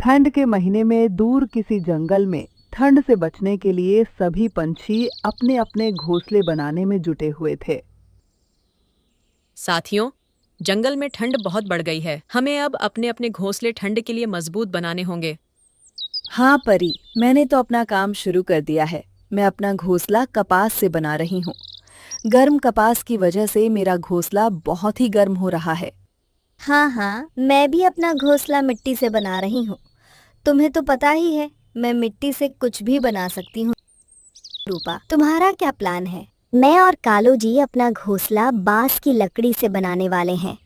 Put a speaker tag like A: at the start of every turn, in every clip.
A: ठंड के महीने में दूर किसी जंगल में ठंड से बचने के लिए सभी पंछी अपने अपने घोंसले बनाने में जुटे हुए थे।
B: साथियों, जंगल में ठंड बहुत बढ़ गई है। हमें अब अपने अपने घोंसले ठंड के लिए मजबूत बनाने होंगे।
C: हाँ परी, मैंने तो अपना काम शुरू कर दिया है। मैं अपना घोंसला कपास से बना रही हूँ। गर्म कपास की वजह से मेरा घोंसला बहुत ही गर्म हो रहा है।
D: हाँ, मैं भी अपना घोंसला मिट्टी से बना रही हूँ। तुम्हें तो पता ही है, मैं मिट्टी से कुछ भी बना सकती हूँ। रूपा, तुम्हारा क्या प्लान है? मैं और कालू जी अपना घोंसला बांस की लकड़ी से बनाने वाले हैं।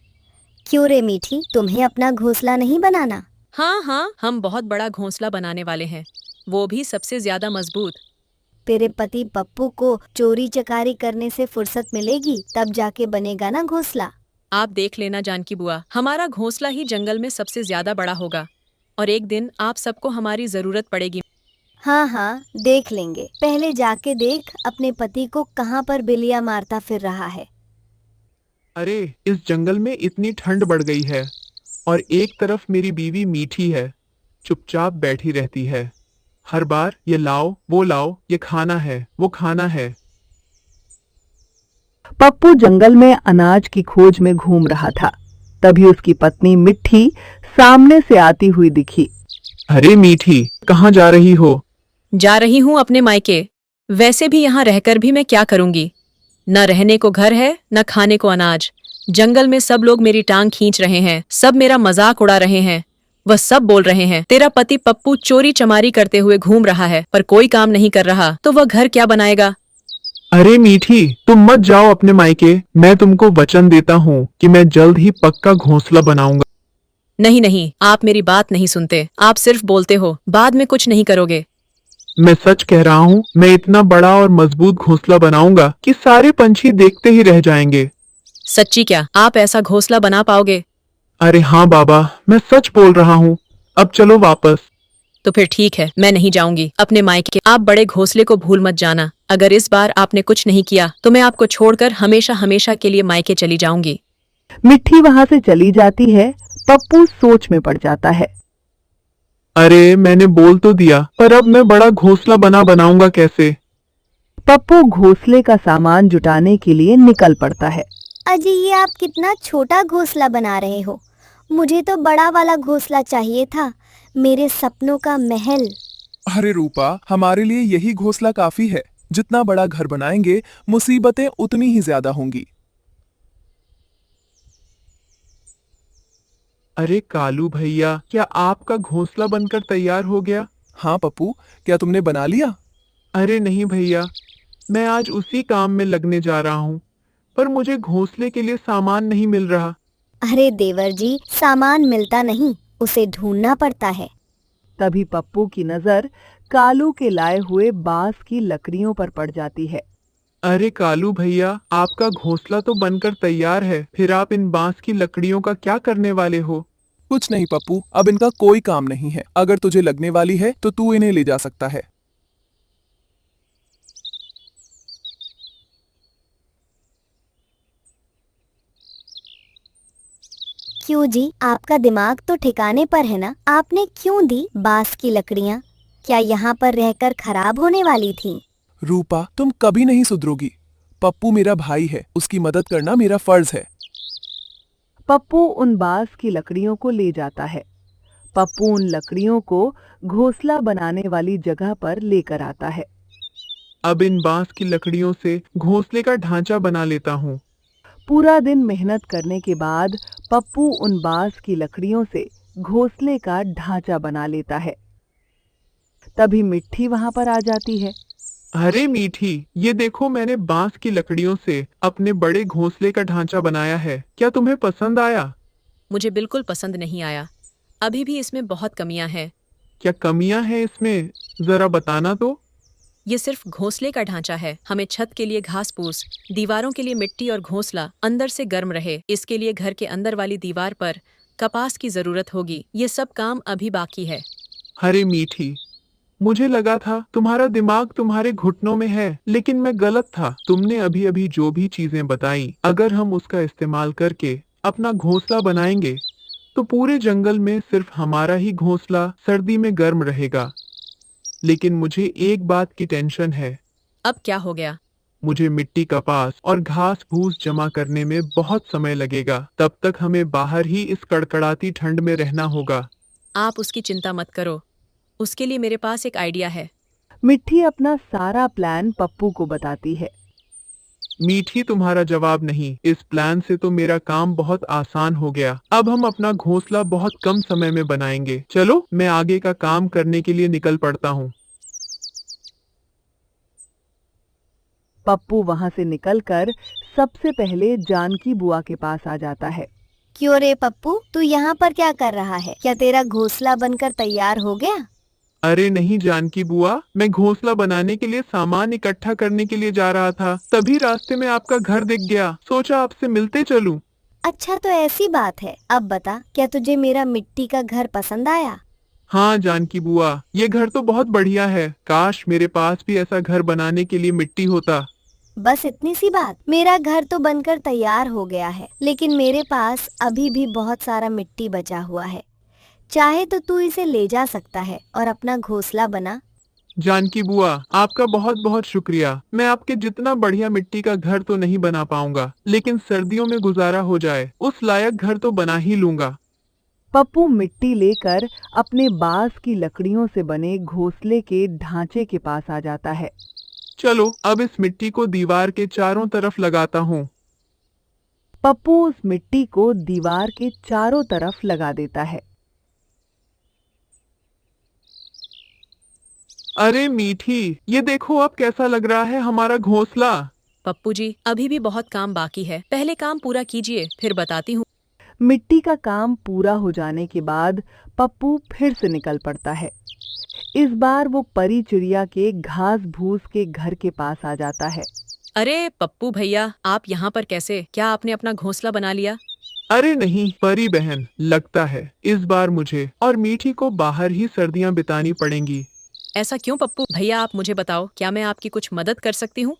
D: क्यों रे मीठी, तुम्हें अपना घोंसला नहीं बनाना?
B: हाँ, हम बहुत बड़ा घोंसला बनाने वाले हैं, वो भी सबसे ज्यादा मजबूत।
D: तेरे पति पप्पू को चोरी चकारी करने से फुर्सत मिलेगी, तब जाके बनेगा ना घोंसला।
B: आप देख लेना जानकी बुआ, हमारा घोंसला ही जंगल में सबसे ज्यादा बड़ा होगा और एक दिन आप सबको हमारी जरूरत पड़ेगी।
D: हाँ, देख लेंगे। पहले जाके देख अपने पति को कहाँ पर बिल्लियाँ मारता फिर रहा है।
E: अरे, इस जंगल में इतनी ठंड बढ़ गई है और एक तरफ मेरी बीवी मीठी है, चुपचाप बैठी रहती है। हर बार ये लाओ, वो लाओ, ये खाना है, वो खाना है।
A: पप्पू जंगल में अनाज की खोज में घूम रहा था। तभी उसकी पत्नी मिट्टी सामने से आती हुई दिखी।
E: अरे मीठी, कहाँ जा रही हो?
B: जा रही हूँ अपने मायके। वैसे भी यहाँ रहकर भी मैं क्या करूँगी? न रहने को घर है, न खाने को अनाज। जंगल में सब लोग मेरी टांग खींच रहे हैं, सब मेरा मजाक उड़ा रहे हैं। वह सब बोल रहे हैं, तेरा पति पप्पू चोरी चमारी करते हुए घूम रहा है, पर कोई काम नहीं कर रहा, तो वह घर क्या बनाएगा?
E: अरे मीठी, तुम मत जाओ अपने मायके। मैं तुमको वचन देता हूँ कि मैं जल्द ही पक्का घोंसला बनाऊंगा।
B: नहीं, आप मेरी बात नहीं सुनते। आप सिर्फ बोलते हो, बाद में कुछ नहीं करोगे।
E: मैं सच कह रहा हूँ, मैं इतना बड़ा और मजबूत घोंसला बनाऊंगा कि सारे पंछी देखते ही रह जाएंगे।
B: सच्ची क्या? आप ऐसा घोंसला बना पाओगे?
E: अरे हाँ बाबा, मैं सच बोल रहा हूँ। अब चलो वापस।
B: तो फिर ठीक है, मैं नहीं जाऊंगी अपने मायके। आप बड़े घोंसले को भूल मत जाना। अगर इस बार आपने कुछ नहीं किया तो मैं आपको छोड़कर हमेशा हमेशा के लिए मायके चली जाऊंगी।
A: मिट्टी वहां से चली जाती है। पप्पू सोच में पड़ जाता है।
E: अरे, मैंने बोल तो दिया, पर अब मैं बड़ा घोंसला बनाऊंगा कैसे?
A: पप्पू घोंसले का सामान जुटाने के लिए निकल पड़ता है।
D: अजी, ये आप कितना छोटा घोंसला बना रहे हो। मुझे तो बड़ा वाला घोंसला चाहिए था, मेरे सपनों का महल।
F: अरे रूपा, हमारे लिए यही घोंसला काफी है। जितना बड़ा घर बनाएंगे, मुसीबतें उतनी ही ज्यादा होंगी।
E: अरे कालू भैया, क्या आपका घोंसला बनकर तैयार हो गया?
F: हाँ पप्पू, क्या तुमने बना लिया?
E: अरे नहीं भैया, मैं आज उसी काम में लगने जा रहा हूँ, पर मुझे घोंसले के लिए सामान नहीं मिल रहा।
D: अरे देवर जी, सामान मिलता नहीं, उसे ढूंढना पड़ता है।
A: तभी पप्पू की नजर कालू के लाए हुए बांस की लकड़ियों पर पड़ जाती है।
E: अरे कालू भैया, आपका घोंसला तो बनकर तैयार है, फिर आप इन बांस की लकड़ियों का क्या करने वाले हो?
F: कुछ नहीं पप्पू, अब इनका कोई काम नहीं है। अगर तुझे लगने वाली है तो तू इन्हें ले जा सकता है।
D: क्यों जी, आपका दिमाग तो ठिकाने पर है ना? आपने क्यों दी बांस की लकड़ियाँ? क्या यहाँ पर रहकर खराब होने वाली थी?
F: रूपा, तुम कभी नहीं सुधरोगी। पप्पू मेरा भाई है, उसकी मदद करना मेरा फर्ज है।
A: पप्पू उन बांस की लकड़ियों को ले जाता है। पप्पू उन लकड़ियों को घोंसला बनाने वाली जगह पर लेकर आता है।
E: अब इन बांस की लकड़ियों से घोंसले का ढांचा बना लेता हूँ।
A: पूरा दिन मेहनत करने के बाद पप्पू उन बांस की लकड़ियों से घोंसले का ढांचा बना लेता है। तभी मिट्टी वहां पर आ जाती है।
E: अरे मीठी, ये देखो, मैंने बांस की लकड़ियों से अपने बड़े घोंसले का ढांचा बनाया है। क्या तुम्हें पसंद आया?
B: मुझे बिल्कुल पसंद नहीं आया। अभी भी इसमें बहुत कमियां हैं।
E: क्या कमियां हैं इसमें? जरा बताना तो।
B: ये सिर्फ घोंसले का ढांचा है। हमें छत के लिए घास फूस, दीवारों के लिए मिट्टी और घोंसला अंदर से गर्म रहे, इसके लिए घर के अंदर वाली दीवार पर कपास की जरूरत होगी। ये सब काम अभी बाकी है।
E: अरे मीठी, मुझे लगा था तुम्हारा दिमाग तुम्हारे घुटनों में है, लेकिन मैं गलत था। तुमने अभी अभी जो भी चीजें बताई, अगर हम उसका इस्तेमाल करके अपना घोंसला बनाएंगे तो पूरे जंगल में सिर्फ हमारा ही घोंसला सर्दी में गर्म रहेगा। लेकिन मुझे एक बात की टेंशन है।
B: अब क्या हो गया?
E: मुझे मिट्टी, कपास और घास फूस जमा करने में बहुत समय लगेगा। तब तक हमें बाहर ही इस कड़कड़ाती ठंड में रहना होगा।
B: आप उसकी चिंता मत करो, उसके लिए मेरे पास एक आइडिया है।
A: मिट्टी अपना सारा प्लान पप्पू को बताती है।
E: मीठी, तुम्हारा जवाब नहीं। इस प्लान से तो मेरा काम बहुत आसान हो गया। अब हम अपना घोंसला बहुत कम समय में बनाएंगे। चलो, मैं आगे का काम करने के लिए निकल पड़ता हूँ।
A: पप्पू वहां से निकलकर सबसे पहले जानकी बुआ के पास आ जाता है।
D: क्यों रे पप्पू, तू यहाँ पर क्या कर रहा है? क्या तेरा घोंसला बनकर तैयार हो गया?
E: अरे नहीं जानकी बुआ, मैं घोंसला बनाने के लिए सामान इकट्ठा करने के लिए जा रहा था। तभी रास्ते में आपका घर दिख गया। सोचा आपसे मिलते चलूं।
D: अच्छा, तो ऐसी बात है। अब बता, क्या तुझे मेरा मिट्टी का घर पसंद आया?
E: हाँ जानकी बुआ, ये घर तो बहुत बढ़िया है। काश मेरे पास भी ऐसा घर बनाने के लिए मिट्टी होता।
D: बस इतनी सी बात? मेरा घर तो बनकर तैयार हो गया है, लेकिन मेरे पास अभी भी बहुत सारा मिट्टी बचा हुआ है। चाहे तो तू इसे ले जा सकता है और अपना घोंसला बना।
E: जानकी बुआ, आपका बहुत बहुत शुक्रिया। मैं आपके जितना बढ़िया मिट्टी का घर तो नहीं बना पाऊंगा, लेकिन सर्दियों में गुजारा हो जाए उस लायक घर तो बना ही लूंगा।
A: पप्पू मिट्टी लेकर अपने बांस की लकड़ियों से बने घोंसले के ढांचे के पास आ जाता है।
E: चलो, अब इस मिट्टी को दीवार के चारों तरफ लगाता हूँ।
A: पप्पू उस मिट्टी को दीवार के चारों तरफ लगा देता है।
E: अरे मीठी, ये देखो अब कैसा लग रहा है हमारा घोंसला।
B: पप्पू जी, अभी भी बहुत काम बाकी है, पहले काम पूरा कीजिए, फिर बताती हूँ।
A: मिट्टी का काम पूरा हो जाने के बाद पप्पू फिर से निकल पड़ता है। इस बार वो परी चिड़िया के घास भूस के घर के पास आ जाता है।
B: अरे पप्पू भैया, आप यहाँ पर कैसे? क्या आपने अपना घोंसला बना लिया?
E: अरे नहीं परी बहन, लगता है इस बार मुझे और मीठी को बाहर ही सर्दियाँ बितानी पड़ेंगी।
B: ऐसा क्यों पप्पू भैया, आप मुझे बताओ, क्या मैं आपकी कुछ मदद कर सकती हूँ?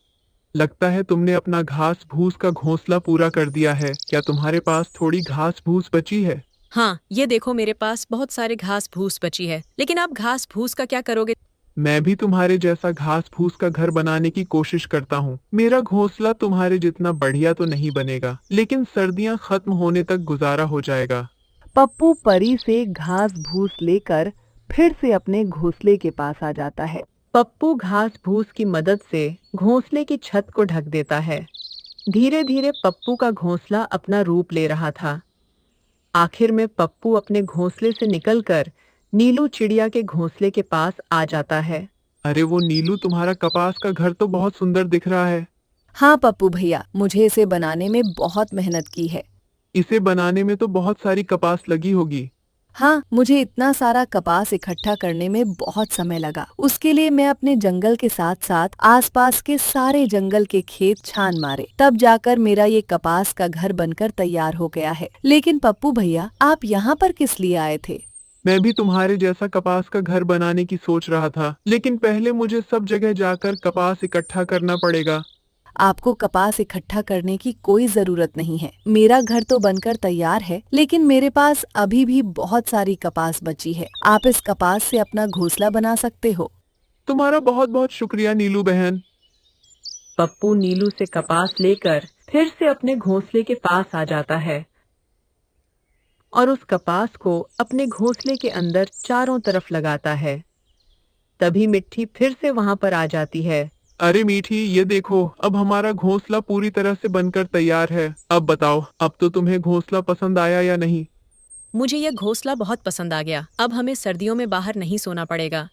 E: लगता है तुमने अपना घास भूस का घोंसला पूरा कर दिया है। क्या तुम्हारे पास थोड़ी घास भूस बची है?
B: हाँ, ये देखो मेरे पास बहुत सारे घास भूस बची है, लेकिन आप घास भूस का क्या करोगे?
E: मैं भी तुम्हारे जैसा घास फूस का घर बनाने की कोशिश करता हूँ। मेरा घोंसला तुम्हारे जितना बढ़िया तो नहीं बनेगा, लेकिन सर्दियाँ खत्म होने तक गुजारा हो जाएगा।
A: पप्पू परी से घास भूस लेकर फिर से अपने घोंसले के पास आ जाता है। पप्पू घास भूस की मदद से घोंसले की छत को ढक देता है। धीरे धीरे पप्पू का घोंसला अपना रूप ले रहा था। आखिर में पप्पू अपने घोंसले से निकलकर नीलू चिड़िया के घोंसले के पास आ जाता है।
E: अरे वो नीलू, तुम्हारा कपास का घर तो बहुत सुंदर दिख रहा है।
C: हाँ पप्पू भैया, मुझे इसे बनाने में बहुत मेहनत की है।
E: इसे बनाने में तो बहुत सारी कपास लगी होगी।
C: हाँ, मुझे इतना सारा कपास इकट्ठा करने में बहुत समय लगा। उसके लिए मैं अपने जंगल के साथ साथ आसपास के सारे जंगल के खेत छान मारे, तब जाकर मेरा ये कपास का घर बनकर तैयार हो गया है। लेकिन पप्पू भैया, आप यहाँ पर किस लिए आए थे?
E: मैं भी तुम्हारे जैसा कपास का घर बनाने की सोच रहा था, लेकिन पहले मुझे सब जगह जाकर कपास इकट्ठा करना पड़ेगा।
C: आपको कपास इकट्ठा करने की कोई जरूरत नहीं है। मेरा घर तो बनकर तैयार है, लेकिन मेरे पास अभी भी बहुत सारी कपास बची है। आप इस कपास से अपना घोंसला बना सकते हो।
E: तुम्हारा बहुत बहुत शुक्रिया नीलू बहन।
A: पप्पू नीलू से कपास लेकर फिर से अपने घोंसले के पास आ जाता है और उस कपास को अपने घोंसले के अंदर चारों तरफ लगाता है। तभी मिट्टी फिर से वहां पर आ जाती है।
E: अरे मीठी, ये देखो अब हमारा घोंसला पूरी तरह से बनकर तैयार है। अब बताओ, अब तो तुम्हें घोंसला पसंद आया या नहीं?
B: मुझे यह घोंसला बहुत पसंद आ गया। अब हमें सर्दियों में बाहर नहीं सोना पड़ेगा।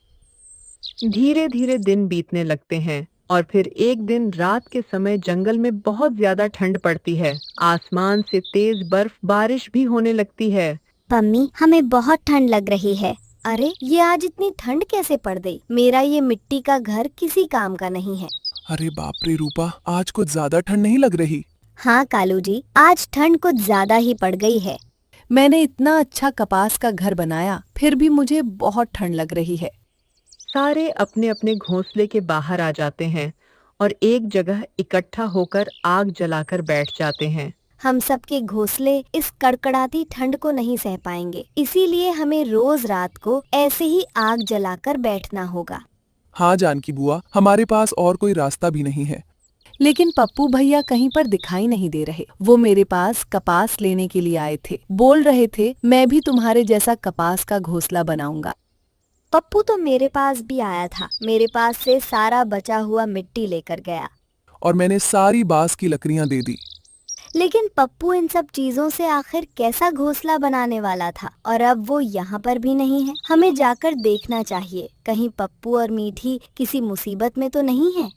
A: धीरे धीरे दिन बीतने लगते हैं और फिर एक दिन रात के समय जंगल में बहुत ज्यादा ठंड पड़ती है। आसमान से तेज बर्फ बारिश भी होने लगती है।
D: पम्मी, हमें बहुत ठंड लग रही है। अरे, ये आज इतनी ठंड कैसे पड़ गई? मेरा ये मिट्टी का घर किसी काम का नहीं है।
F: अरे बाप रे रूपा, आज कुछ ज्यादा ठंड नहीं लग रही?
D: हाँ कालू जी, आज ठंड कुछ ज्यादा ही पड़ गई है।
C: मैंने इतना अच्छा कपास का घर बनाया, फिर भी मुझे बहुत ठंड लग रही है।
A: सारे अपने अपने घोंसले के बाहर आ जाते हैं और एक जगह इकट्ठा होकर आग जलाकर बैठ जाते हैं।
D: हम सबके घोंसले इस कड़कड़ाती ठंड को नहीं सह पाएंगे, इसीलिए हमें रोज रात को ऐसे ही आग जलाकर बैठना होगा।
F: हाँ जानकी बुआ, हमारे पास और कोई रास्ता भी नहीं है।
C: लेकिन पप्पू भैया कहीं पर दिखाई नहीं दे रहे। वो मेरे पास कपास लेने के लिए आए थे। बोल रहे थे मैं भी तुम्हारे जैसा कपास का घोंसला बनाऊंगा।
D: पप्पू तो मेरे पास भी आया था, मेरे पास से सारा बचा हुआ मिट्टी लेकर गया।
F: और मैंने सारी बांस की लकड़ियां दे दी।
D: लेकिन पप्पू इन सब चीजों से आखिर कैसा घोंसला बनाने वाला था, और अब वो यहाँ पर भी नहीं है। हमें जाकर देखना चाहिए, कहीं पप्पू और मीठी किसी मुसीबत में तो नहीं है।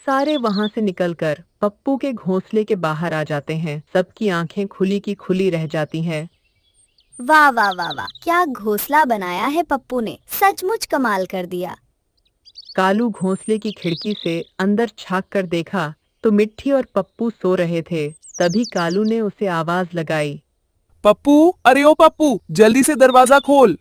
A: सारे वहां से निकलकर पप्पू के घोंसले के बाहर आ जाते हैं। सबकी आंखें खुली की खुली रह जाती हैं।
D: वाह वाह वाह वाह, क्या घोंसला बनाया है पप्पू ने, सचमुच कमाल कर दिया।
A: कालू घोंसले की खिड़की से अंदर झांक कर देखा तो मिट्टी और पप्पू सो रहे थे। तभी कालू ने उसे आवाज लगाई।
F: पप्पू, अरे ओ पप्पू, जल्दी से दरवाजा खोल।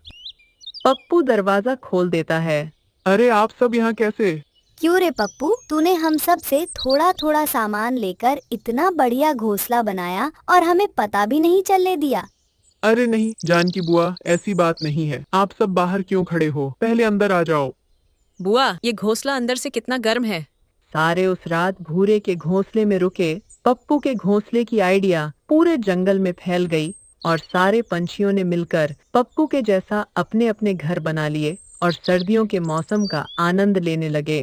A: पप्पू दरवाजा खोल देता है।
E: अरे आप सब यहाँ कैसे?
D: क्यों रे पप्पू, तूने हम सब से थोड़ा थोड़ा सामान लेकर इतना बढ़िया घोंसला बनाया और हमें पता भी नहीं चलने दिया।
E: अरे नहीं जानकी बुआ, ऐसी बात नहीं है। आप सब बाहर क्यों खड़े हो? पहले अंदर आ जाओ।
B: बुआ, ये घोंसला अंदर से कितना गर्म है।
A: सारे उस रात भूरे के घोंसले में रुके। पप्पू के घोंसले की आइडिया पूरे जंगल में फैल गई और सारे पंछियों ने मिलकर पप्पू के जैसा अपने अपने घर बना लिए और सर्दियों के मौसम का आनंद लेने लगे।